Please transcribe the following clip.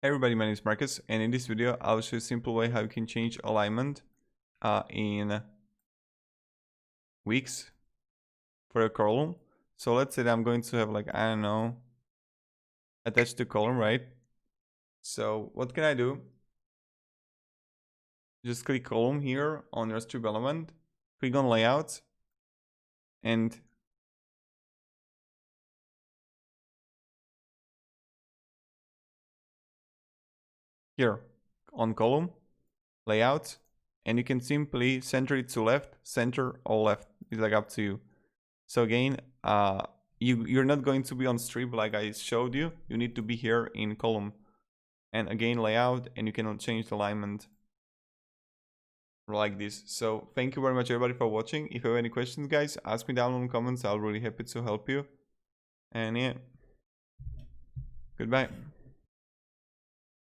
Hey everybody, my name is Marcus, and in this video I'll show you a simple way how you can change alignment in Wix for a column. So let's say that I'm going to have, like, I don't know, attached to column, right? So what can I do? Just click column here on your strip element, click on layout, and here on column layout, and you can simply center it to left, center or left. It's like up to you. So again, you're not going to be on strip like I showed you. You need to be here in column, and again layout, and you can change the alignment like this. So thank you very much everybody for watching. If you have any questions, guys, ask me down in the comments. I'll really happy to help you. And yeah, goodbye.